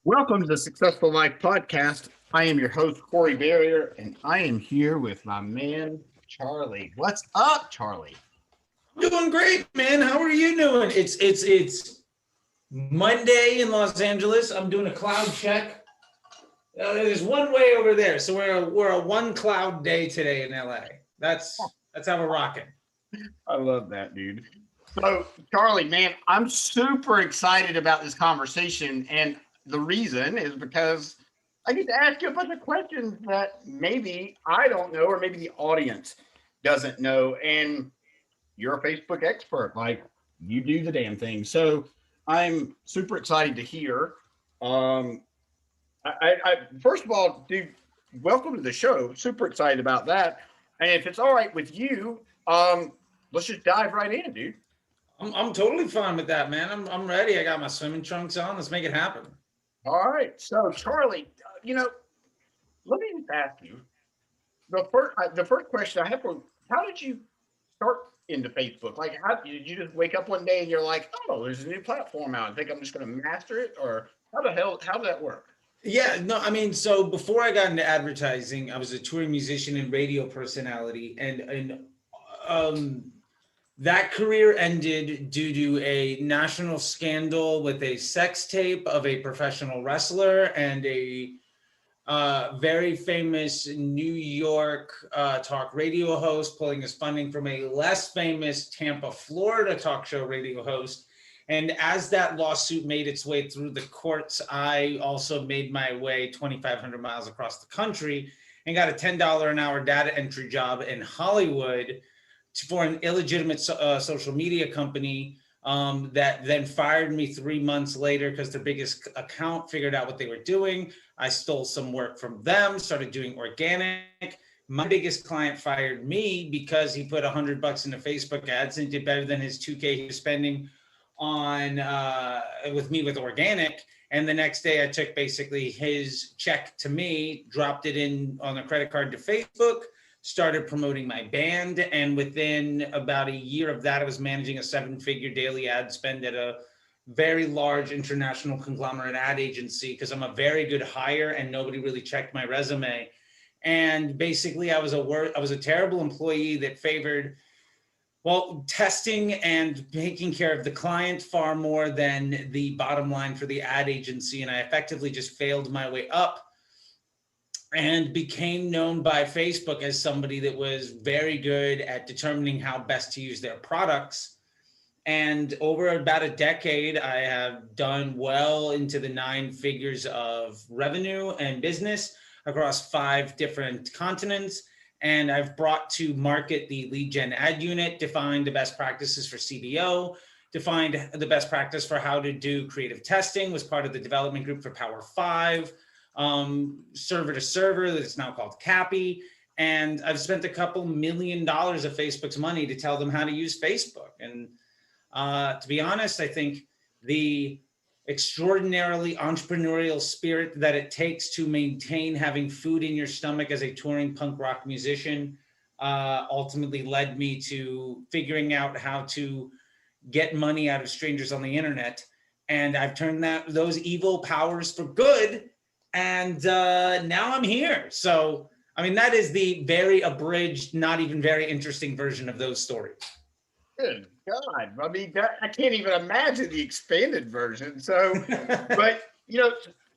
Welcome to the Successful Life Podcast. I am your host, Corey Barrier, and I am here with my man, Charley. What's up, Charley? I'm doing great, man. How are you doing? It's Monday in Los Angeles. I'm doing a cloud check. There's one way over there, so we're a one cloud day today in LA. That's how we're rocking. I love that, dude. So, Charley, man, I'm super excited about this conversation, and the reason is because I get to ask you a bunch of questions that maybe I don't know, or maybe the audience doesn't know. And you're a Facebook expert, like you do the damn thing. So I'm super excited to hear. Um, I first of all, dude, welcome to the show. Super excited about that. And if it's all right with you, let's just dive right in, dude. I'm totally fine with that, man. I'm ready. I got my swimming trunks on. Let's make it happen. All right. So Charley, let me just ask you the first question I have for how did you start into Facebook? Like, how did you just wake up one day and you're like, oh, there's a new platform out. I think I'm just going to master it, or how did that work? Yeah, no, I mean, so before I got into advertising, I was a touring musician and radio personality, and um, that career ended due to a national scandal with a sex tape of a professional wrestler and a very famous New York talk radio host pulling his funding from a less famous Tampa, Florida talk show radio host. And as that lawsuit made its way through the courts, I also made my way 2,500 miles across the country and got a $10 an hour data entry job in Hollywood for an illegitimate social media company that then fired me 3 months later because their biggest account figured out what they were doing. I stole some work from them, started doing organic. My biggest client fired me because he put $100 into Facebook ads and did better than his 2K he was spending on with me with organic. And the next day I took basically his check to me, dropped it in on a credit card to Facebook, started promoting my band. And within about a year of that, I was managing a 7-figure daily ad spend at a very large international conglomerate ad agency because I'm a very good hire and nobody really checked my resume. And basically I was a terrible employee that favored testing and taking care of the client far more than the bottom line for the ad agency. And I effectively just failed my way up and became known by Facebook as somebody that was very good at determining how best to use their products. And over about a decade, I have done well into the 9 figures of revenue and business across 5 different continents. And I've brought to market the lead gen ad unit, defined the best practices for CBO, defined the best practice for how to do creative testing, was part of the development group for Power 5, server to server, that's now called Cappy. And I've spent a couple $1 million of Facebook's money to tell them how to use Facebook. And to be honest, I think the extraordinarily entrepreneurial spirit that it takes to maintain having food in your stomach as a touring punk rock musician ultimately led me to figuring out how to get money out of strangers on the internet. And I've turned those evil powers for good. And now I'm here. So, I mean, that is the very abridged, not even very interesting version of those stories. Good God. I mean, I can't even imagine the expanded version. So, but,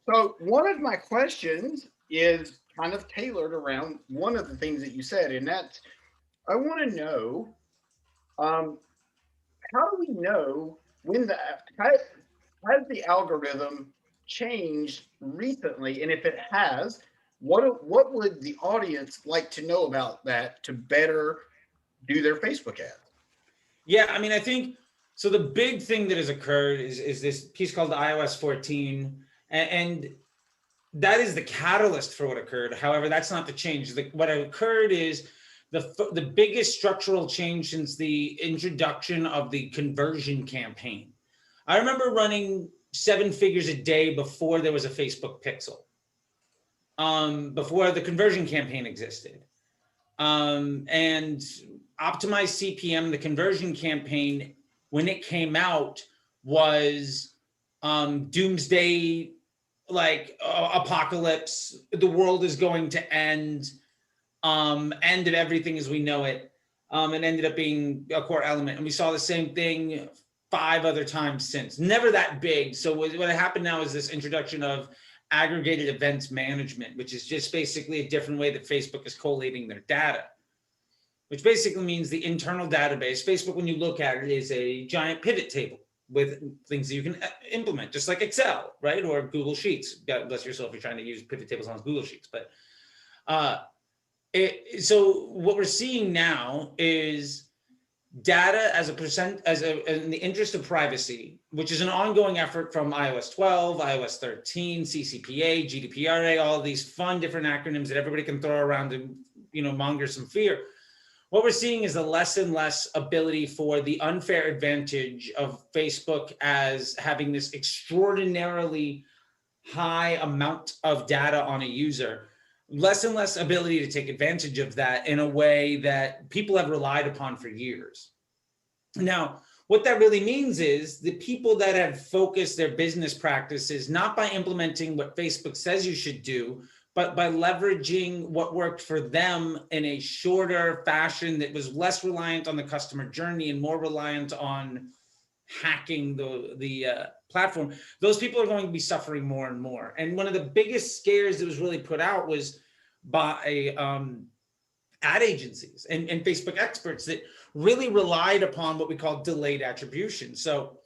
so one of my questions is kind of tailored around one of the things that you said, and that's, I want to know, how do we know has the algorithm changed recently? And if it has, what would the audience like to know about that to better do their Facebook ads? Yeah, I mean, I think, so the big thing that has occurred is this piece called iOS 14, and that is the catalyst for what occurred. However, that's not the change. What occurred is the biggest structural change since the introduction of the conversion campaign. I remember running 7 figures a day before there was a Facebook pixel, before the conversion campaign existed. And Optimized CPM, the conversion campaign, when it came out, was doomsday like apocalypse, the world is going to end, end of everything as we know it, and ended up being a core element. And we saw the same thing 5 other times since. Never that big. So what happened now is this introduction of aggregated events management, which is just basically a different way that Facebook is collating their data, which basically means the internal database. Facebook, when you look at it, is a giant pivot table with things that you can implement, just like Excel, right? Or Google Sheets. God bless yourself if you're trying to use pivot tables on Google Sheets. But so what we're seeing now is data as a percent, in the interest of privacy, which is an ongoing effort from iOS 12, iOS 13, CCPA, GDPR, all of these fun different acronyms that everybody can throw around to, monger some fear. What we're seeing is a less and less ability for the unfair advantage of Facebook as having this extraordinarily high amount of data on a user, less and less ability to take advantage of that in a way that people have relied upon for years. Now, what that really means is the people that have focused their business practices not by implementing what Facebook says you should do, but by leveraging what worked for them in a shorter fashion that was less reliant on the customer journey and more reliant on hacking the platform, those people are going to be suffering more and more. And one of the biggest scares that was really put out was by ad agencies and Facebook experts that really relied upon what we call delayed attribution. So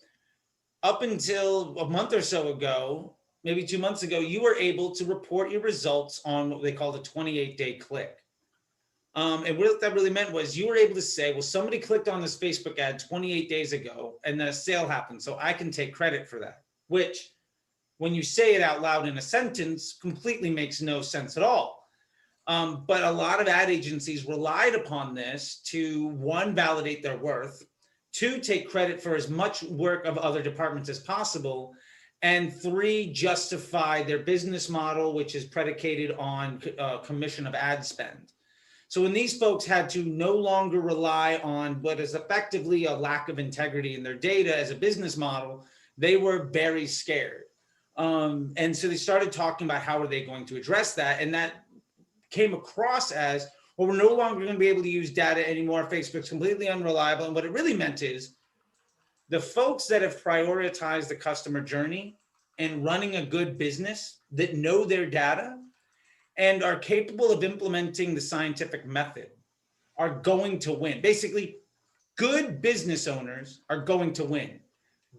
up until a month or so ago, maybe 2 months ago, you were able to report your results on what they call the 28-day click. And what that really meant was you were able to say, well, somebody clicked on this Facebook ad 28 days ago and then a sale happened, so I can take credit for that, which when you say it out loud in a sentence completely makes no sense at all. But a lot of ad agencies relied upon this to, 1, validate their worth, 2, take credit for as much work of other departments as possible, and 3, justify their business model, which is predicated on commission of ad spend. So when these folks had to no longer rely on what is effectively a lack of integrity in their data as a business model, they were very scared. And so they started talking about how are they going to address that. And that came across as, well, we're no longer going to be able to use data anymore. Facebook's completely unreliable. And what it really meant is the folks that have prioritized the customer journey and running a good business that know their data and are capable of implementing the scientific method are going to win. Basically, good business owners are going to win.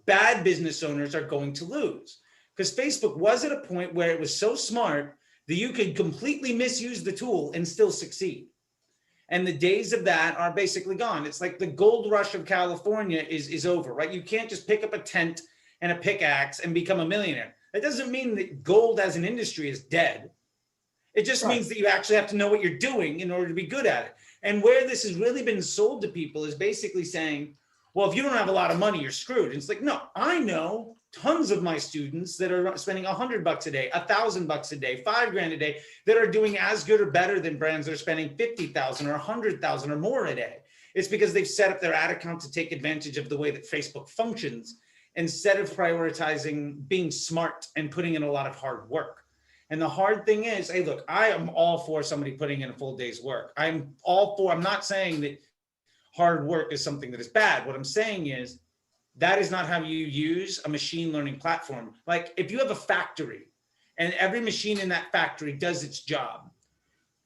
Bad business owners are going to lose. Because Facebook was at a point where it was so smart that you could completely misuse the tool and still succeed. And the days of that are basically gone. It's like the gold rush of California is over, right? You can't just pick up a tent and a pickaxe and become a millionaire. That doesn't mean that gold as an industry is dead. It just means that you actually have to know what you're doing in order to be good at it. And where this has really been sold to people is basically saying, well, if you don't have a lot of money, you're screwed. And it's like, no, I know tons of my students that are spending $100 a day, $1,000 a day, $5,000 a day, that are doing as good or better than brands that are spending $50,000 or $100,000 or more a day. It's because they've set up their ad account to take advantage of the way that Facebook functions instead of prioritizing being smart and putting in a lot of hard work. And the hard thing is, hey, look, I am all for somebody putting in a full day's work. I'm not saying that hard work is something that is bad. What I'm saying is that is not how you use a machine learning platform. Like if you have a factory and every machine in that factory does its job,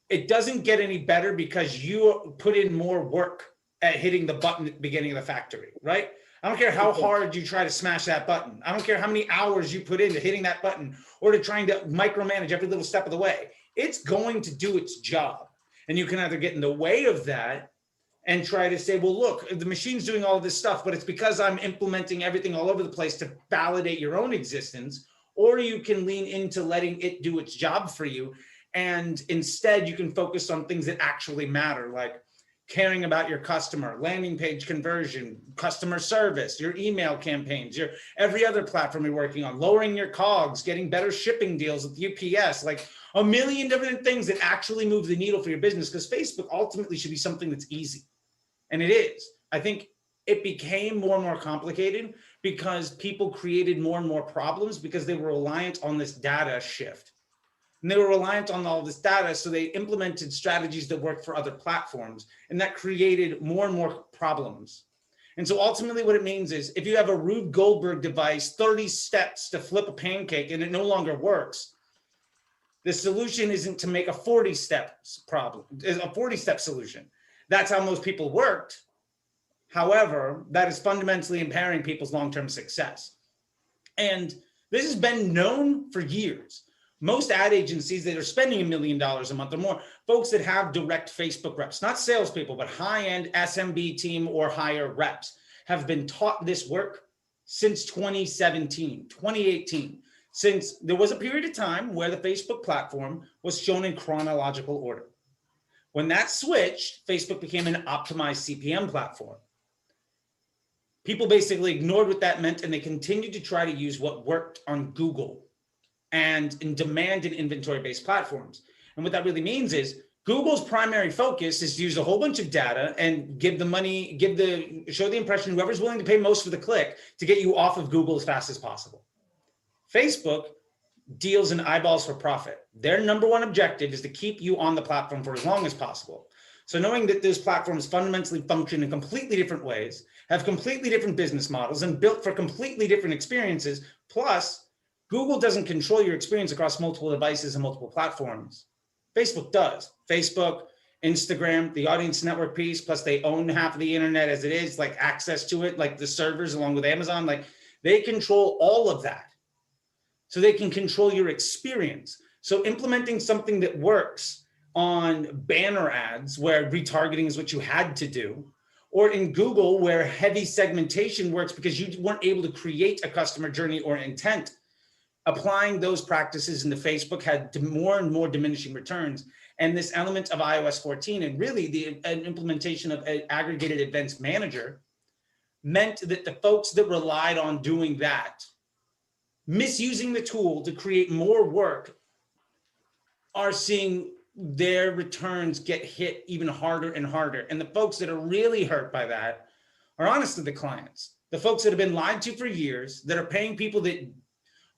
it doesn't get any better because you put in more work at hitting the button at the beginning of the factory, right? I don't care how hard you try to smash that button. I don't care how many hours you put into hitting that button or to trying to micromanage every little step of the way. It's going to do its job. And you can either get in the way of that and try to say, well, look, the machine's doing all of this stuff, but it's because I'm implementing everything all over the place to validate your own existence. Or you can lean into letting it do its job for you. And instead, you can focus on things that actually matter, like caring about your customer, landing page conversion, customer service, your email campaigns, your every other platform you're working on, lowering your COGS, getting better shipping deals with UPS, like a million different things that actually move the needle for your business, because Facebook ultimately should be something that's easy. And it is. I think it became more and more complicated because people created more and more problems because they were reliant on this data shift. And they were reliant on all this data, so they implemented strategies that worked for other platforms, and that created more and more problems. And so ultimately what it means is if you have a Rube Goldberg device, 30 steps to flip a pancake, and it no longer works, the solution isn't to make a 40-step solution. That's how most people worked. However, that is fundamentally impairing people's long-term success. And this has been known for years. Most ad agencies that are spending $1 million a month or more, folks that have direct Facebook reps, not salespeople, but high-end SMB team or higher reps, have been taught this work since 2017, 2018, since there was a period of time where the Facebook platform was shown in chronological order. When that switched, Facebook became an optimized CPM platform. People basically ignored what that meant, and they continued to try to use what worked on Google and in demand and inventory-based platforms. And what that really means is Google's primary focus is to use a whole bunch of data and give the money, show the impression, whoever's willing to pay most for the click to get you off of Google as fast as possible. Facebook deals in eyeballs for profit. Their number one objective is to keep you on the platform for as long as possible. So knowing that those platforms fundamentally function in completely different ways, have completely different business models, and built for completely different experiences, plus Google doesn't control your experience across multiple devices and multiple platforms. Facebook does. Facebook, Instagram, the audience network piece, plus they own half of the internet as it is, like access to it, like the servers along with Amazon, like they control all of that. So they can control your experience. So implementing something that works on banner ads where retargeting is what you had to do, or in Google where heavy segmentation works because you weren't able to create a customer journey or intent, applying those practices into Facebook had more and more diminishing returns. And this element of iOS 14 and really the implementation of an aggregated events manager meant that the folks that relied on doing that, misusing the tool to create more work, are seeing their returns get hit even harder and harder. And the folks that are really hurt by that are honestly the clients, the folks that have been lied to for years, that are paying people that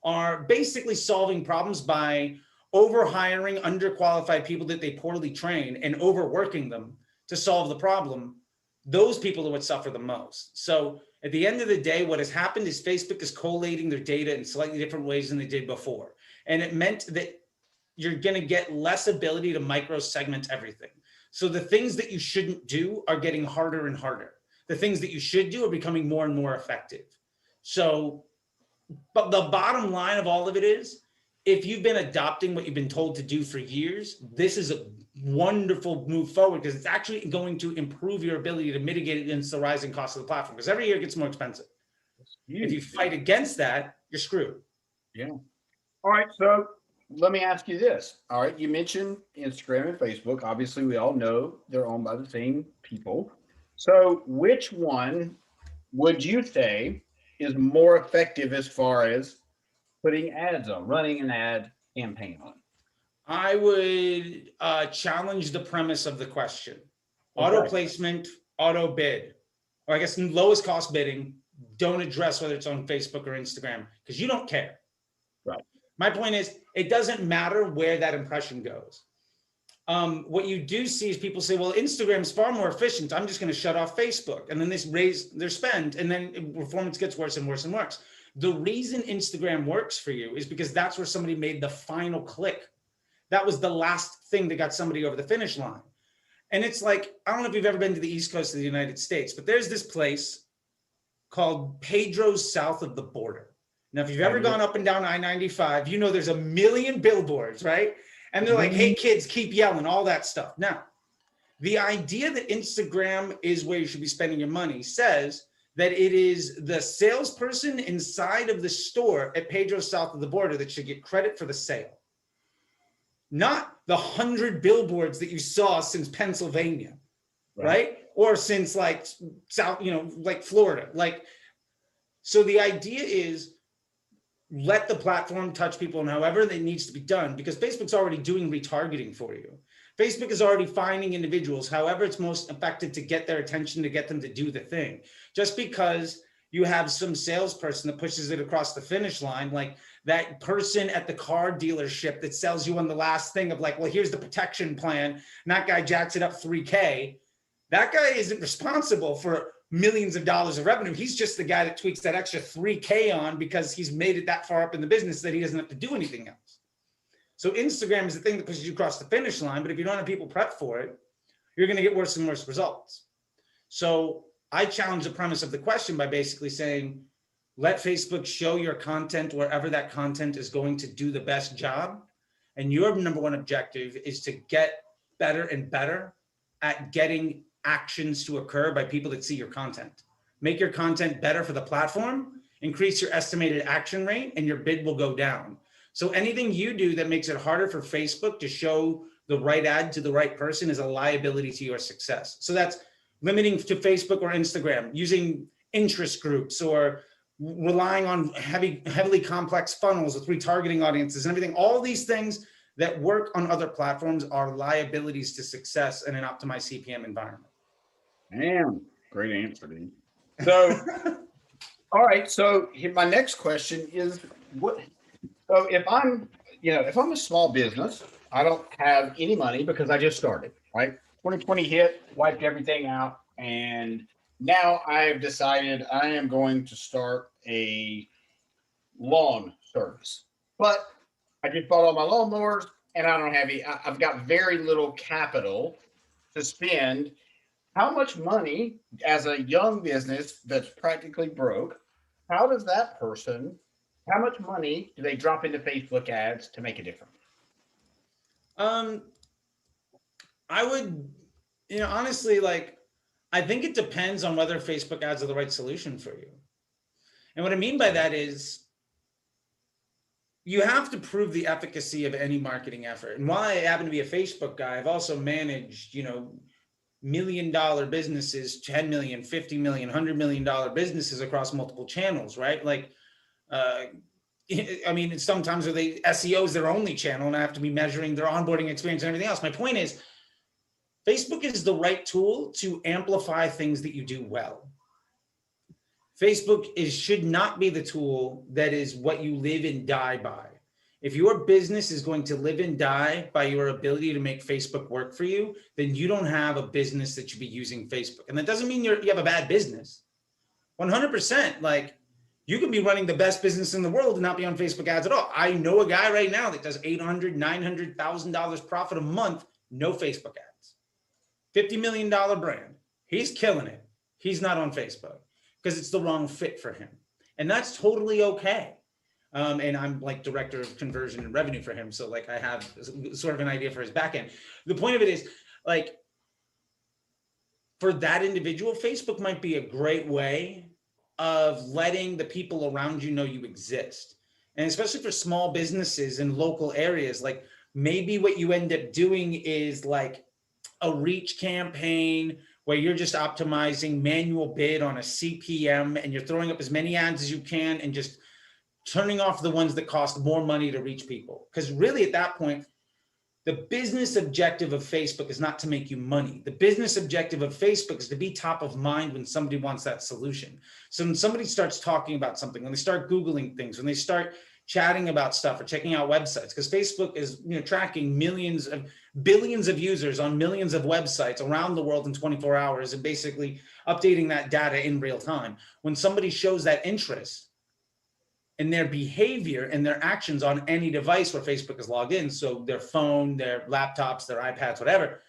are basically solving problems by overhiring underqualified people that they poorly train and overworking them to solve the problem. Those people are what suffer the most. So at the end of the day, what has happened is Facebook is collating their data in slightly different ways than they did before. And it meant that you're going to get less ability to micro segment everything. So the things that you shouldn't do are getting harder and harder. The things that you should do are becoming more and more effective. So, but the bottom line of all of it is, if you've been adopting what you've been told to do for years, this is a wonderful move forward because it's actually going to improve your ability to mitigate against the rising cost of the platform, because every year it gets more expensive. If you fight against that, you're screwed. Yeah. All right. So let me ask you this. All right. You mentioned Instagram and Facebook. Obviously, we all know they're owned by the same people. So which one would you say is more effective as far as putting ads on, running an ad campaign on? I would challenge the premise of the question. Okay. Auto placement, auto bid, or I guess lowest cost bidding. Don't address whether it's on Facebook or Instagram because you don't care. Right. My point is, it doesn't matter where that impression goes. What you do see is people say, well, Instagram's far more efficient. I'm just going to shut off Facebook. And then they raise their spend, and then performance gets worse and worse and worse. The reason Instagram works for you is because that's where somebody made the final click. That was the last thing that got somebody over the finish line. And it's like, I don't know if you've ever been to the East Coast of the United States, but there's this place called Pedro's south of the border. Now, if you've ever gone up and down I-95, you know there's a million billboards, right? And they're like, hey, kids, keep yelling, all that stuff. Now, the idea that Instagram is where you should be spending your money says that it is the salesperson inside of the store at Pedro's south of the border that should get credit for the sale. Not the 100 billboards that you saw since Pennsylvania, right? Or since like South, like Florida. Like, so the idea is let the platform touch people and however it needs to be done, because Facebook's already doing retargeting for you. Facebook is already finding individuals, however it's most effective to get their attention, to get them to do the thing. Just because You have some salesperson that pushes it across the finish line, like that person at the car dealership that sells you on the last thing of like, well, here's the protection plan. And that guy jacks it up 3K. That guy isn't responsible for millions of dollars of revenue. He's just the guy that tweaks that extra 3K on because he's made it that far up in the business that he doesn't have to do anything else. So Instagram is the thing that pushes you across the finish line. But if you don't have people prep for it, you're going to get worse and worse results. So I challenge the premise of the question by basically saying, let Facebook show your content wherever that content is going to do the best job. And your number one objective is to get better and better at getting actions to occur by people that see your content. Make your content better for the platform, increase your estimated action rate, and your bid will go down. So anything you do that makes it harder for Facebook to show the right ad to the right person is a liability to your success. So that's limiting to Facebook or Instagram, using interest groups, or relying on heavily complex funnels with retargeting audiences and everything. All these things that work on other platforms are liabilities to success in an optimized CPM environment. Damn, great answer, dude. So, all right. So my next question is, what? So if I'm a small business, I don't have any money because I just started, right? 2020 hit, wiped everything out, and now I've decided I am going to start a lawn service. But I just bought all my lawnmowers, and I don't have I've got very little capital to spend. How much money, as a young business that's practically broke, how much money do they drop into Facebook ads to make a difference? I would, honestly, I think it depends on whether Facebook ads are the right solution for you. And what I mean by that is you have to prove the efficacy of any marketing effort. And while I happen to be a Facebook guy, I've also managed, $1 million businesses, 10 million, 50 million, $100 million businesses across multiple channels, right? Sometimes SEO is their only channel and I have to be measuring their onboarding experience and everything else. My point is, Facebook is the right tool to amplify things that you do well. Facebook should not be the tool that is what you live and die by. If your business is going to live and die by your ability to make Facebook work for you, then you don't have a business that should be using Facebook. And that doesn't mean you have a bad business. 100%. You can be running the best business in the world and not be on Facebook ads at all. I know a guy right now that does $800,000, $900,000 profit a month, no Facebook ads. $50 million brand. He's killing it. He's not on Facebook because it's the wrong fit for him. And that's totally okay. And I'm director of conversion and revenue for him. So I have sort of an idea for his back end. The point of it is for that individual, Facebook might be a great way of letting the people around you know you exist. And especially for small businesses in local areas, maybe what you end up doing is a reach campaign where you're just optimizing manual bid on a CPM and you're throwing up as many ads as you can and just turning off the ones that cost more money to reach people. Because really at that point, the business objective of Facebook is not to make you money. The business objective of Facebook is to be top of mind when somebody wants that solution. So when somebody starts talking about something, when they start Googling things, when they start chatting about stuff or checking out websites, because Facebook is tracking billions of users on millions of websites around the world in 24 hours and basically updating that data in real time. When somebody shows that interest in their behavior and their actions on any device where Facebook is logged in, so their phone, their laptops, their iPads, whatever,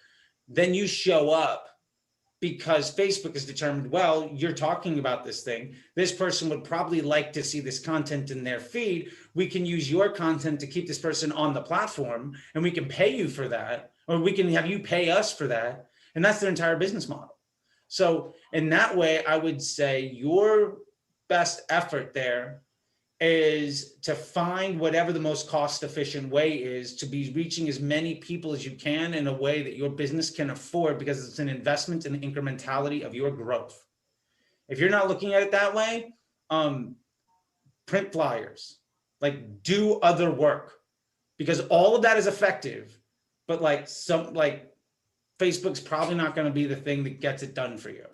then you show up because Facebook has determined, well, you're talking about this thing. This person would probably like to see this content in their feed. We can use your content to keep this person on the platform and we can pay you for that, or we can have you pay us for that. And that's their entire business model. So in that way, I would say your best effort there is to find whatever the most cost efficient way is to be reaching as many people as you can in a way that your business can afford, because it's an investment in the incrementality of your growth. If you're not looking at it that way, print flyers, do other work, because all of that is effective, but Facebook's probably not going to be the thing that gets it done for you.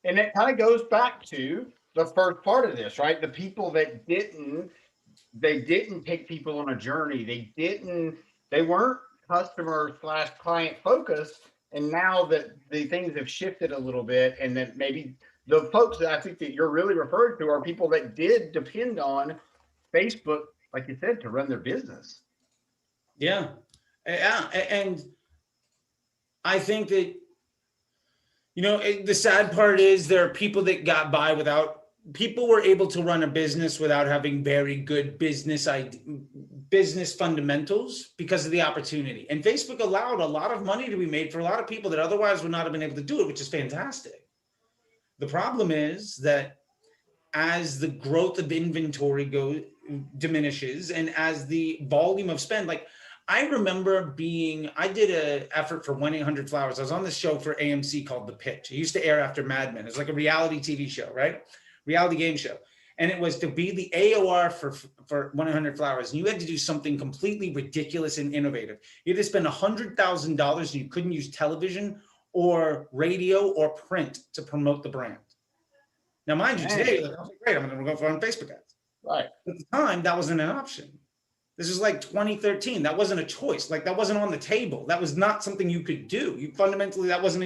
And it kind of goes back to the first part of this, right? The people that they didn't take people on a journey. They weren't customer slash client focused. And now that the things have shifted a little bit, and that maybe the folks that I think that you're really referring to are people that did depend on Facebook, like you said, to run their business. Yeah. Yeah. And I think that, the sad part is there are people that got by people were able to run a business without having very good business fundamentals because of the opportunity. And Facebook allowed a lot of money to be made for a lot of people that otherwise would not have been able to do it, which is fantastic. The problem is that as the growth of inventory diminishes, and as the volume of spend, like I remember I did an effort for 1-800-Flowers. I was on this show for AMC called The Pitch. It used to air after Mad Men. It was like a reality TV show, right? Reality game show. And it was to be the AOR for 1-800-Flowers. And you had to do something completely ridiculous and innovative. You had to spend $100,000 and you couldn't use television or radio or print to promote the brand. Now, mind you, today, like, oh, great, I'm going to go for on Facebook ads. Right. At the time, that wasn't an option. This is like 2013. That wasn't a choice. Like that wasn't on the table. That was not something you could do. Fundamentally, that wasn't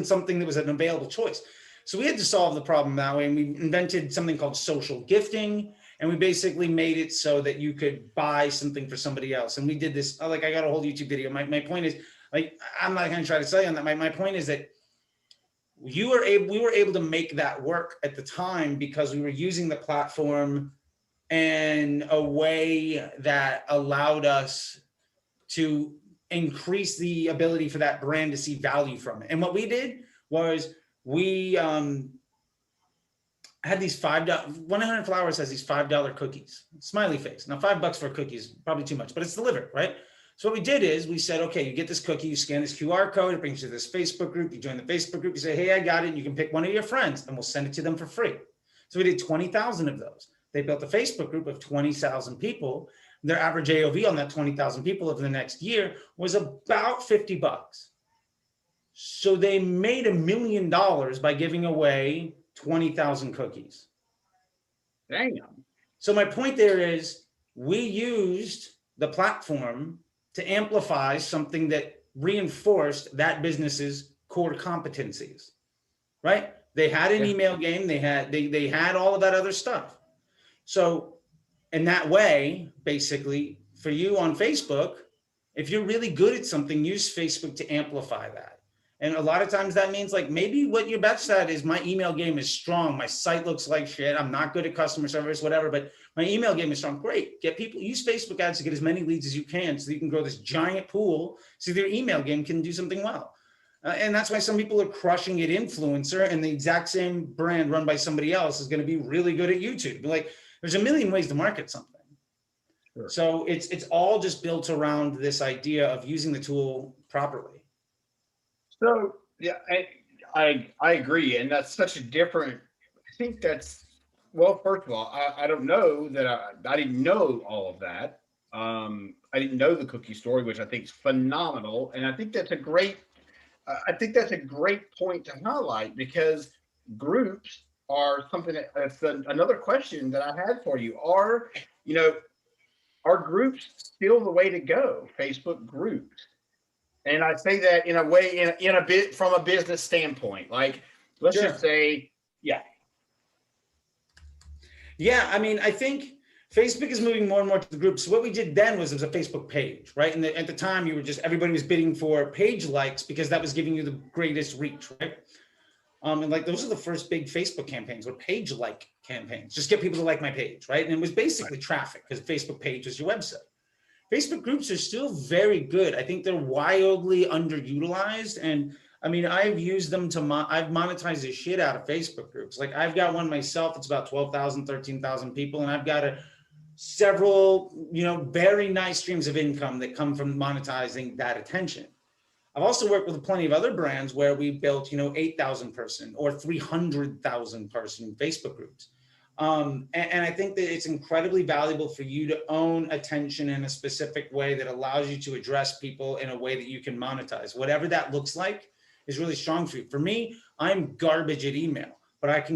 something that was an available choice. So we had to solve the problem that way. And we invented something called social gifting. And we basically made it so that you could buy something for somebody else. And we did this, I got a whole YouTube video. My point is, like, I'm not going to try to sell you on that. My point is that we were able to make that work at the time because we were using the platform in a way that allowed us to increase the ability for that brand to see value from it. And what we did was we had these $5, 1-800-Flowers has these $5 cookies, smiley face. Now $5 for a cookie is probably too much, but it's delivered, right? So what we did is we said, okay, you get this cookie, you scan this QR code, it brings you to this Facebook group, you join the Facebook group, you say, hey, I got it, and you can pick one of your friends and we'll send it to them for free. So we did 20,000 of those. They built a Facebook group of 20,000 people. Their average AOV on that 20,000 people over the next year was about $50. So they made $1 million by giving away 20,000 cookies. Damn. So my point there is we used the platform to amplify something that reinforced that business's core competencies, right? They had an email game. They had all of that other stuff. So in that way, basically, for you on Facebook, if you're really good at something, use Facebook to amplify that. And a lot of times that means like maybe what your best at is my email game is strong. My site looks like shit. I'm not good at customer service, whatever, but my email game is strong. Great. Get people, use Facebook ads to get as many leads as you can so that you can grow this giant pool so their email game can do something well. And that's why some people are crushing it influencer, and the exact same brand run by somebody else is going to be really good at YouTube. Like, there's a million ways to market something. Sure. So it's all just built around this idea of using the tool properly. So yeah, I agree, and that's such a different. I think that's, well, first of all, I don't know that I didn't know all of that. I didn't know the cookie story, which I think is phenomenal, and I think that's a great. I think that's a great point to highlight, because groups are something that's another question that I had for you. Are groups still the way to go? Facebook groups. And I say that in a way, in a bit from a business standpoint. Like, let's just say, yeah. Yeah, I mean, I think Facebook is moving more and more to the groups. So what we did then was a Facebook page, right? And at the time, everybody was bidding for page likes because that was giving you the greatest reach, right? And like those are the first big Facebook campaigns, were page like campaigns. Just get people to like my page, right? And it was basically traffic, because Facebook page was your website. Facebook groups are still very good. I think they're wildly underutilized. And I mean, I've used them I've monetized the shit out of Facebook groups. Like I've got one myself. It's about 12,000, 13,000 people. And I've got several, very nice streams of income that come from monetizing that attention. I've also worked with plenty of other brands where we built, 8,000 person or 300,000 person Facebook groups. And I think that it's incredibly valuable for you to own attention in a specific way that allows you to address people in a way that you can monetize, whatever that looks like. is really strong for you. For me, I'm garbage at email, but I can